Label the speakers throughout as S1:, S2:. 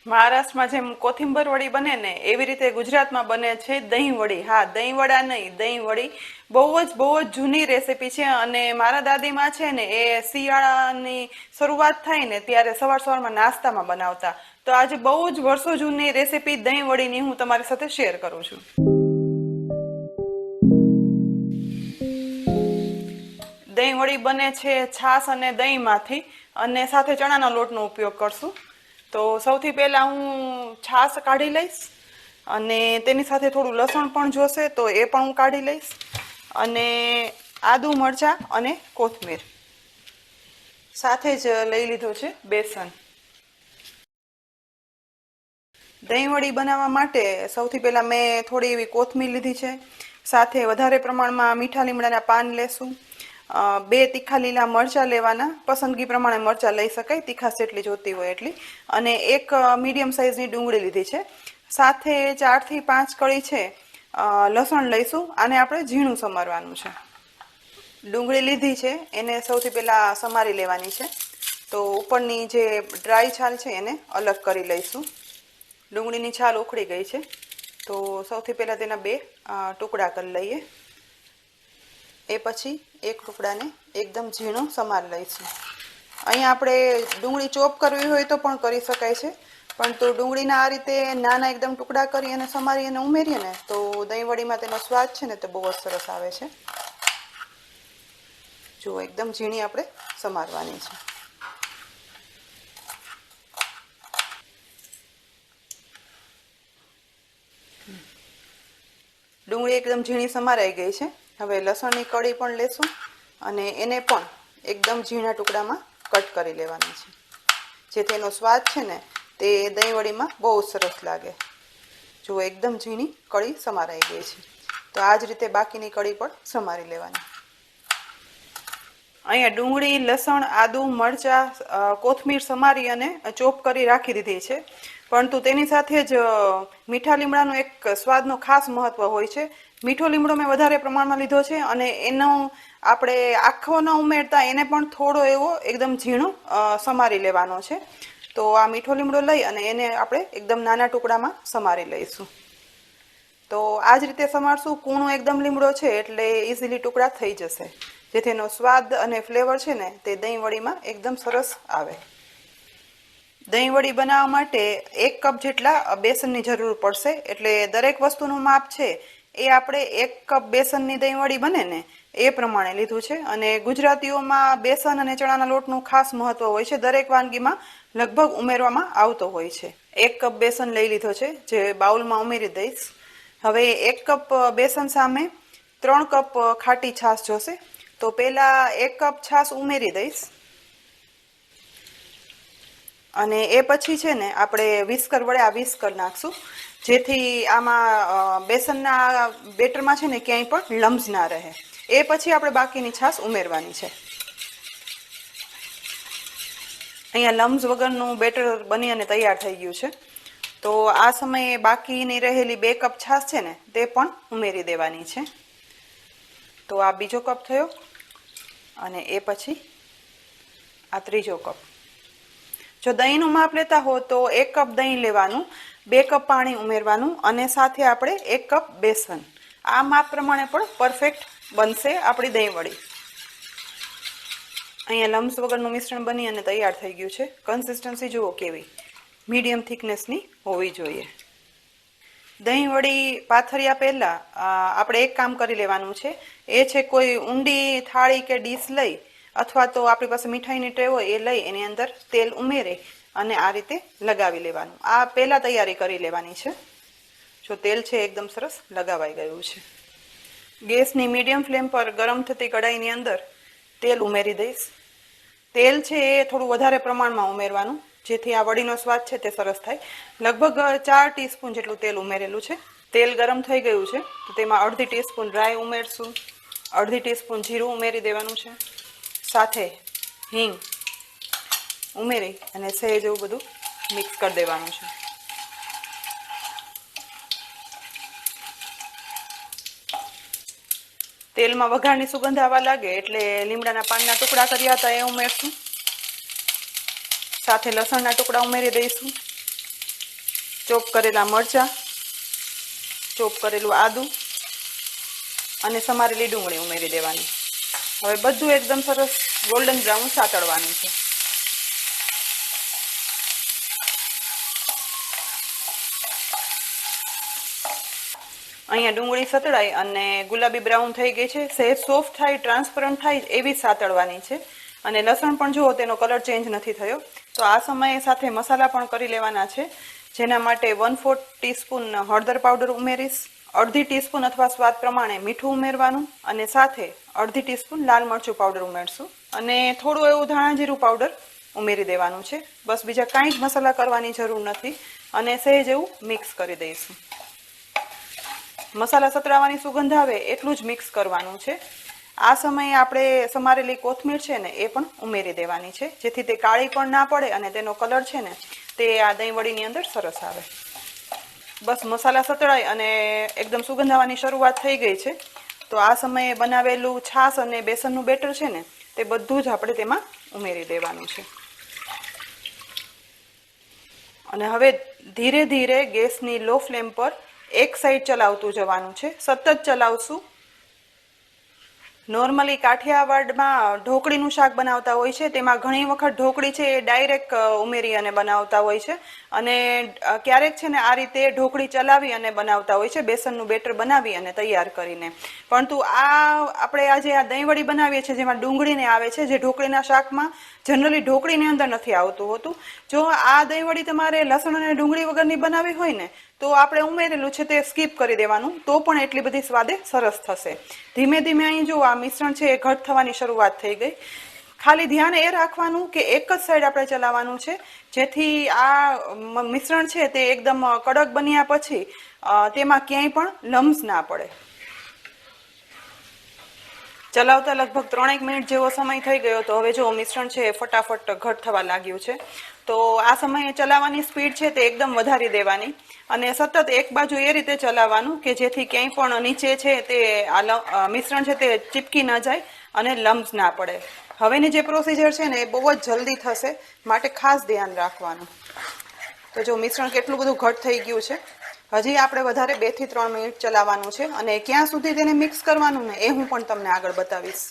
S1: મહારાષ્ટ્રમાં જેમ કોથિંબર વડી બને ને એવી રીતે ગુજરાતમાં બને છે દહીં વડી. હા, દહીં વડા નહીં, દહીં વડી. બહુ જ જૂની રેસીપી છે અને મારા દાદીમાં છે ને એ શિયાળાની શરૂઆત થાય ને ત્યારે સવારમાં નાસ્તામાં બનાવતા. તો આજે બહુ જ વર્ષો જૂની રેસીપી દહીં વડીની હું તમારી સાથે શેર કરું છું. દહીં વડી બને છે છાશ અને દહીંમાંથી અને સાથે ચણાના લોટનો ઉપયોગ કરશું. તો સૌથી પહેલાં હું છાશ કાઢી લઈશ અને તેની સાથે થોડું લસણ પણ જોશે તો એ પણ હું કાઢી લઈશ અને આદુ મરચાં અને કોથમીર સાથે જ લઈ લીધું છે બેસન. દહીં વડી બનાવવા માટે સૌથી પહેલાં મેં થોડી એવી કોથમીર લીધી છે. સાથે વધારે પ્રમાણમાં મીઠા લીમડાના પાન લેશું. 2 તીખા લીલા મરચાં લેવાના, પસંદગી પ્રમાણે મરચાં લઈ શકાય, તીખાશ જેટલી જોતી હોય એટલી. અને 1 મીડિયમ સાઇઝની ડુંગળી લીધી છે. સાથે 4 થી 5 કળી છે લસણ લઈશું. આને આપણે ઝીણું સમારવાનું છે. ડુંગળી લીધી છે એને સૌથી પહેલાં સમારી લેવાની છે. તો ઉપરની જે ડ્રાય છાલ છે એને અલગ કરી લઈશું. ડુંગળીની છાલ ઉખડી ગઈ છે તો સૌથી પહેલાં તેના 2 ટુકડા કરી લઈએ. એ પછી એક ટુકડાને એકદમ ઝીણો સમાર લઈશું. અહીંયા આપણે ડુંગળી ચોપ કરવી હોય તો પણ કરી શકાય છે, પરંતુ ડુંગળીના આ રીતે નાના એકદમ ટુકડા કરી અને સમારી અને ઉમેરીએ ને તો દહીં વડીમાં તેનો સ્વાદ છે ને તે બહુ જ સરસ આવે છે. જુઓ, એકદમ ઝીણી આપણે સમારવાની છે. ડુંગળી એકદમ ઝીણી સમારાઈ ગઈ છે. હવે લસણની કળી પણ લેશું અને એને પણ એકદમ ઝીણા ટુકડામાં કટ કરી લેવાની છે, જેથી એનો સ્વાદ છે ને તે દહીં વડીમાં બહુ સરસ લાગે. જુઓ, એકદમ ઝીણી કળી સમારાઈ ગઈ છે. તો આ જ રીતે બાકીની કળી પણ સમારી લેવાની. અહીંયા ડુંગળી, લસણ, આદુ, મરચાં, કોથમીર સમારી અને ચોપ કરી રાખી દીધી છે. પરંતુ તેની સાથે જ મીઠા લીમડાનો એક સ્વાદનો ખાસ મહત્વ હોય છે. મીઠો લીમડો મેં વધારે પ્રમાણમાં લીધો છે અને એનો આપણે આખો ન ઉમેરતા એને પણ થોડો એવો એકદમ ઝીણો સમારી લેવાનો છે. તો આ મીઠો લીમડો લઈ અને એને આપણે એકદમ નાના ટુકડામાં સમારી લઈશું. તો આ જ રીતે સમારશું. કૂણો એકદમ લીમડો છે એટલે ઇઝીલી ટુકડા થઈ જશે, જેથી એનો સ્વાદ અને ફ્લેવર છે ને તે દહીં વડીમાં એકદમ સરસ આવે. દહીં વડી બનાવવા માટે 1 કપ જેટલા બેસનની જરૂર પડશે. એટલે દરેક વસ્તુનું માપ છે એ આપણે 1 કપ બેસનની દહીં વડી બને ને એ પ્રમાણે લીધું છે. અને ગુજરાતીઓમાં બેસન અને ચણાના લોટનું ખાસ મહત્વ હોય છે. દરેક વાનગીમાં લગભગ ઉમેરવામાં આવતો હોય છે. 1 કપ બેસન લઈ લીધો છે જે બાઉલમાં ઉમેરી દઈશ. હવે 1 કપ બેસન સામે 3 કપ ખાટી છાશ જોશે. તો પહેલાં 1 કપ છાશ ઉમેરી દઈશ અને એ પછી છે ને આપણે વિસ્કર વડે આ વિસ્ક કરી નાખશું, જેથી આમાં બેસનના બેટરમાં છે ને ક્યાંય પણ લમ્સ ના રહે. એ પછી આપણે બાકીની છાશ ઉમેરવાની છે. અહીંયા લમ્સ વગરનું બેટર બની અને તૈયાર થઈ ગયું છે. તો આ સમયે બાકીની રહેલી 2 કપ છાશ છે ને તે પણ ઉમેરી દેવાની છે. તો આ બીજો કપ થયો અને એ પછી આ ત્રીજો કપ. જો દહીંનું માપ લેતા હો તો 1 કપ દહીં લેવાનું, 2 કપ પાણી ઉમેરવાનું અને સાથે આપણે 1 કપ બેસન. આ માપ પ્રમાણે પણ પરફેક્ટ બનશે આપણી દહીં વડી. અહીંયા લમ્સ વગરનું મિશ્રણ બની અને તૈયાર થઈ ગયું છે. કન્સિસ્ટન્સી જુઓ કેવી, મીડિયમ થિકનેસની હોવી જોઈએ. દહીં વડી પાથર્યા પહેલાં આપણે એક કામ કરી લેવાનું છે. એ છે કોઈ ઊંડી થાળી કે ડીશ લઈ અથવા તો આપણી પાસે મીઠાઈની ટ્રે હોય એ લઈ એની અંદર તેલ ઉમેરી અને આ રીતે લગાવી લેવાનું. આ પહેલાં તૈયારી કરી લેવાની છે. જો તેલ છે એકદમ સરસ લગાવાઈ ગયું છે. ગેસની મીડિયમ ફ્લેમ પર ગરમ થતી કઢાઈની અંદર તેલ ઉમેરી દઈશ. તેલ છે એ થોડું વધારે પ્રમાણમાં ઉમેરવાનું, જેથી આ વડીનો સ્વાદ છે તે સરસ થાય. લગભગ 4 ટીસ્પૂન જેટલું તેલ ઉમેરેલું છે. તેલ ગરમ થઈ ગયું છે તો તેમાં અડધી ટીસ્પૂન રાઈ ઉમેરશું, અડધી ટીસ્પૂન જીરું ઉમેરી દેવાનું છે. સાથે હિંગ ઉમેરી અને સહેજ એવું બધું મિક્સ કરી દેવાનું છે. તેલમાં વઘારની સુગંધ આવવા લાગે એટલે લીમડાના પાનના ટુકડા કર્યા હતા એ ઉમેરશું. સાથે લસણના ટુકડા ઉમેરી દઈશું. ચોપ કરેલા મરચાં, ચોપ કરેલું આદું અને સમારેલી ડુંગળી ઉમેરી દેવાની. હવે બધું એકદમ સરસ ગોલ્ડન બ્રાઉન સાતળવાનું છે. અહીંયા ડુંગળી સતળાઈ અને ગુલાબી બ્રાઉન થઈ ગઈ છે. સહેજ સોફ્ટ થાય, ટ્રાન્સપરન્ટ થાય એવી સાતળવાની છે. અને લસણ પણ જુઓ તેનો કલર ચેન્જ નથી થયો. તો આ સમયે સાથે મસાલા પણ કરી લેવાના છે. જેના માટે 1/4 ટીસ્પૂન હળદર પાવડર ઉમેરીશ, અડધી ટીસ્પૂન અથવા સ્વાદ પ્રમાણે મીઠું ઉમેરવાનું અને સાથે અડધી ટીસ્પૂન લાલ મરચું પાવડર ઉમેરશું અને થોડું એવું ધાણા જીરું પાવડર ઉમેરી દેવાનું છે. બસ બીજા કાંઈ જ મસાલા કરવાની જરૂર નથી અને સહેજ એવું મિક્સ કરી દઈશું. મસાલા સતરાવાની સુગંધ આવે એટલું જ મિક્સ કરવાનું છે. આ સમયે આપણે સમારેલી કોથમીર છે ને એ પણ ઉમેરી દેવાની છે, જેથી તે કાળી પણ ના પડે અને તેનો કલર છે ને તે આ દહીં વડીની અંદર સરસ આવે. બસ મસાલા સતળાય અને એકદમ સુગંધ આવવાની શરૂઆત થઈ ગઈ છે. તો આ સમયે બનાવેલું છાશ અને બેસનનું બેટર છે ને તે બધું જ આપણે તેમાં ઉમેરી દેવાનું છે. અને હવે ધીરે ધીરે ગેસની લો ફ્લેમ પર એક સાઈડ ચલાવતું જવાનું છે. સતત ચલાવશું. નોર્મલી કાઠિયાવાડમાં ઢોકળીનું શાક બનાવતા હોય છે, તેમાં ઘણી વખત ઢોકળી છે એ ડાયરેક્ટ ઉમેરી અને બનાવતા હોય છે અને ક્યારેક છે ને આ રીતે ઢોકળી ચલાવી અને બનાવતા હોય છે, બેસનનું બેટર બનાવી અને તૈયાર કરીને. પરંતુ આપણે આજે આ દહીં વડી બનાવીએ છીએ જેમાં ડુંગળીને આવે છે, જે ઢોકળીના શાકમાં જનરલી ઢોકળીની અંદર નથી આવતું હોતું. જો આ દહીં વડી તમારે લસણ અને ડુંગળી વગરની બનાવી હોય ને તો આપણે ઉમેરેલું છે તે સ્કીપ કરી દેવાનું, તો પણ એટલી બધી સ્વાદે સરસ થશે. ધીમે ધીમે અહીં જો આ મિશ્રણ છે એ ઘટ થવાની શરૂઆત થઈ ગઈ. ખાલી ધ્યાન એ રાખવાનું કે એક જ સાઈડ આપણે ચલાવવાનું છે, જેથી આ મિશ્રણ છે તે એકદમ કડક બન્યા પછી તેમાં ક્યાંય પણ લમ્સ ના પડે. ચલાવતા લગભગ 3 મિનિટ જેવો સમય થઈ ગયો. તો હવે જો મિશ્રણ છે એ ફટાફટ ઘટ થવા લાગ્યું છે. તો આ સમયે ચલાવવાની સ્પીડ છે તે એકદમ વધારી દેવાની અને સતત એક બાજુ એ રીતે ચલાવવાનું કે જેથી ક્યાંય પણ નીચે છે તે આ મિશ્રણ છે તે ચીપકી ન જાય અને લમ્સ ના પડે. હવેની જે પ્રોસિજર છે ને એ બહુ જ જલ્દી થશે, માટે ખાસ ધ્યાન રાખવાનું. તો જો મિશ્રણ કેટલું બધું ઘટ થઈ ગયું છે. હજી આપણે વધારે 2 થી 3 મિનિટ ચલાવવાનું છે અને ક્યાં સુધી તેને મિક્સ કરવાનું ને એ હું પણ તમને આગળ બતાવીશ.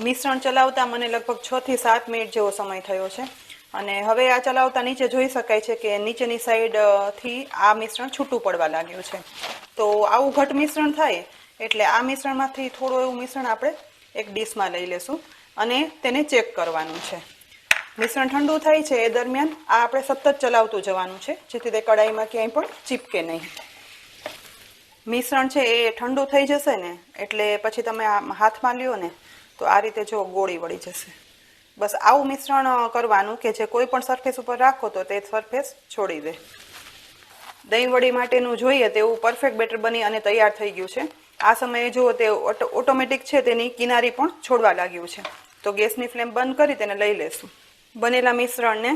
S1: મિશ્રણ ચલાવતા મને લગભગ 6 થી 7 મિનિટ જેવો સમય થયો છે અને હવે આ ચલાવતા નીચે જોઈ શકાય છે કે નીચેની સાઈડથી આ મિશ્રણ છૂટું પડવા લાગ્યું છે. તો આવું ઘટ મિશ્રણ થાય એટલે આ મિશ્રણમાંથી થોડું એવું મિશ્રણ આપણે એક ડીશમાં લઈ લેશું અને તેને ચેક કરવાનું છે. મિશ્રણ ઠંડુ થાય છે એ દરમિયાન આ આપણે સતત ચલાવતું જવાનું છે, જેથી તે કડાઈમાં ક્યાંય પણ ચીપકે નહીં. મિશ્રણ છે એ ઠંડુ થઈ જશે ને એટલે પછી તમે હાથમાં લ્યો ને તો આ રીતે જો ગોળી વળી જશે. બસ આવું મિશ્રણ કરવાનું કે જે કોઈ પણ સરફેસ ઉપર રાખો તો તે સરફેસ છોડી દે. દહીં વડી માટેનું જોઈએ તેવું પરફેક્ટ બેટર બની અને તૈયાર થઈ ગયું છે. આ સમયે જુઓ તે ઓટોમેટિક છે તેની કિનારી પણ છોડવા લાગ્યું છે. તો ગેસની ફ્લેમ બંધ કરી તેને લઈ લેશું. બનેલા મિશ્રણને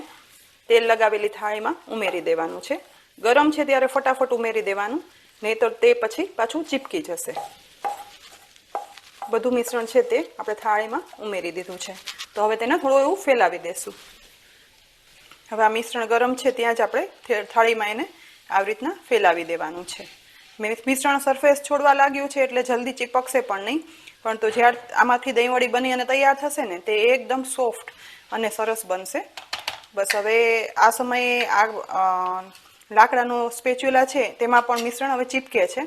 S1: તેલ લગાવેલી થાળીમાં ઉમેરી દેવાનું છે. ગરમ છે ત્યારે ફટાફટ ઉમેરી દેવાનું, નહીં તો તે પછી પાછું ચીપકી જશે. બધું મિશ્રણ છે તે આપણે થાળીમાં ઉમેરી દીધું છે. તો હવે તેને થોડું એવું ફેલાવી દેશું. હવે આ મિશ્રણ ગરમ છે ત્યાં જ આપણે થાળીમાં એને આવી રીતના ફેલાવી દેવાનું છે. મિશ્રણ સરફેસ છોડવા લાગ્યું છે એટલે જલ્દી ચીપકશે પણ નહીં, પરંતુ જ્યારે આમાંથી દહીં વડી બની અને તૈયાર થશે ને તે એકદમ સોફ્ટ અને સરસ બનશે. બસ હવે આ સમયે આ લાકડાનો સ્પેચ્યુલા છે તેમાં પણ મિશ્રણ હવે ચીપકે છે.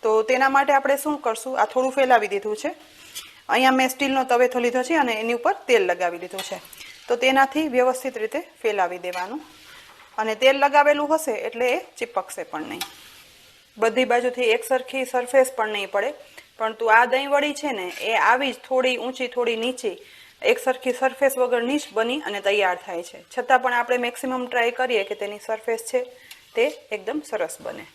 S1: તો તેના માટે આપણે શું કરશું, આ થોડું ફેલાવી દીધું છે. અહીંયા મેં સ્ટીલનો તવેથો લીધો છે અને એની ઉપર તેલ લગાવી દીધું છે. તો તેનાથી વ્યવસ્થિત રીતે ફેલાવી દેવાનું અને તેલ લગાવેલું હશે એટલે એ ચીપકશે પણ નહીં. બધી બાજુથી એક સરખી સરફેસ પણ નહીં પડે, પરંતુ આ દહીં વડી છે ને એ આવી જ થોડી ઊંચી થોડી નીચી એક સરખી સરફેસ વગરની જ બની અને તૈયાર થાય છે. છતાં પણ આપણે મેક્સિમમ ટ્રાય કરીએ કે તેની સરફેસ છે તે એકદમ સરસ બને.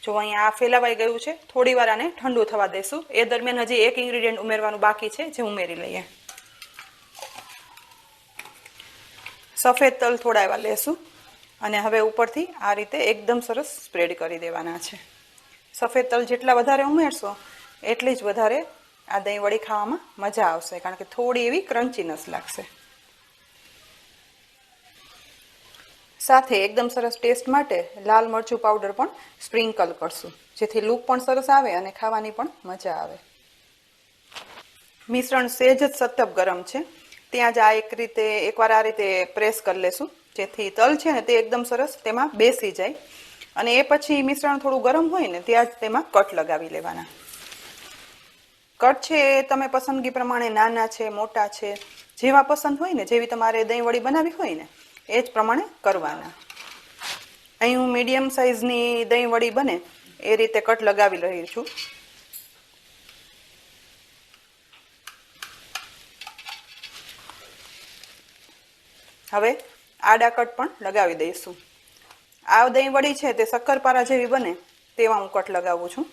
S1: જો અહીંયા આ ફેલાવાઈ ગયું છે, થોડી વાર આને ઠંડુ થવા દેશું. એ દરમિયાન હજી એક ઇન્ગ્રીડિયન્ટ ઉમેરવાનું બાકી છે જે ઉમેરી લઈએ. સફેદ તલ થોડા એવા લેશું અને હવે ઉપરથી આ રીતે એકદમ સરસ સ્પ્રેડ કરી દેવાના છે. સફેદ તલ જેટલા વધારે ઉમેરશો એટલી જ વધારે આ દહીં વડી ખાવામાં મજા આવશે, કારણ કે થોડી એવી ક્રન્ચીનેસ લાગશે. સાથે એકદમ સરસ ટેસ્ટ માટે લાલ મરચું પાવડર પણ સ્પ્રિંકલ કરશું, જેથી લુક પણ સરસ આવે અને ખાવાની પણ મજા આવે. મિશ્રણ સહેજ જ સતપ ગરમ છે ત્યાં જ આ એકવાર આ રીતે પ્રેસ કરી લેશું, જેથી તલ છે ને તે એકદમ સરસ તેમાં બેસી જાય. અને એ પછી મિશ્રણ થોડું ગરમ હોય ને ત્યાં જ તેમાં કટ લગાવી લેવાના. કટ છે એ તમે પસંદગી પ્રમાણે નાના છે, મોટા છે, જેવા પસંદ હોય ને, જેવી તમારે દહીં વડી બનાવી હોય ને એ જ પ્રમાણે કરવાના. અહીં હું મીડિયમ સાઇઝની દહીં વડી બને એ રીતે કટ લગાવી રહી છું. હવે આડા કટ પણ લગાવી દઈશું. આ દહીં વડી છે તે શક્કરપારા જેવી બને તેવા હું કટ લગાવું છું.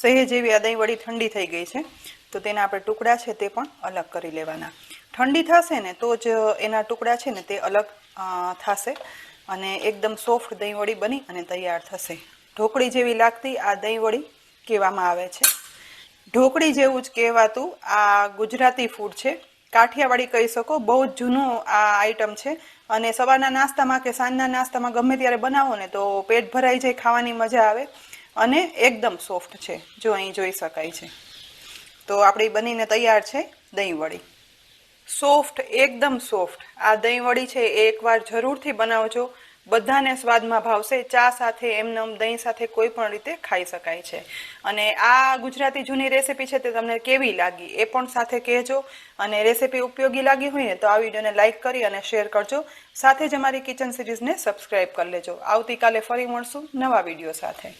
S1: સહેજ જેવી આ દહીં વડી ઠંડી થઈ ગઈ છે તો તેના આપણે ટુકડા છે તે પણ અલગ કરી લેવાના. ઠંડી થશે ને તો જ એના ટુકડા છે ને તે અલગ થશે અને એકદમ સોફ્ટ દહીં વડી બની અને તૈયાર થશે. ઢોકળી જેવી લાગતી આ દહીં વડી કહેવામાં આવે છે. ઢોકળી જેવું જ કહેવાતું આ ગુજરાતી ફૂડ છે, કાઠિયાવાડી કહી શકો. બહુ જ જૂનું આ આઈટમ છે અને સવારના નાસ્તામાં કે સાંજના નાસ્તામાં ગમે ત્યારે બનાવો ને તો પેટ ભરાઈ જાય, ખાવાની મજા આવે અને એકદમ સોફ્ટ છે. જો અહીં જોઈ શકાય છે. તો આપણી બનીને તૈયાર છે દહીં વડી. સોફ્ટ, એકદમ સોફ્ટ આ દહીં વડી છે એ એકવાર જરૂરથી બનાવજો. બધાને સ્વાદમાં ભાવશે. ચા સાથે, એમનેમ દહીં સાથે કોઈ પણ રીતે ખાઈ શકાય છે. અને આ ગુજરાતી જૂની રેસીપી છે તે તમને કેવી લાગી એ પણ સાથે કહેજો. અને રેસીપી ઉપયોગી લાગી હોય ને તો આ વિડીયોને લાઇક કરી અને શેર કરજો. સાથે જ અમારી કિચન સિરીઝને સબસ્ક્રાઈબ કરી લેજો. આવતીકાલે ફરી મળશું નવા વિડીયો સાથે.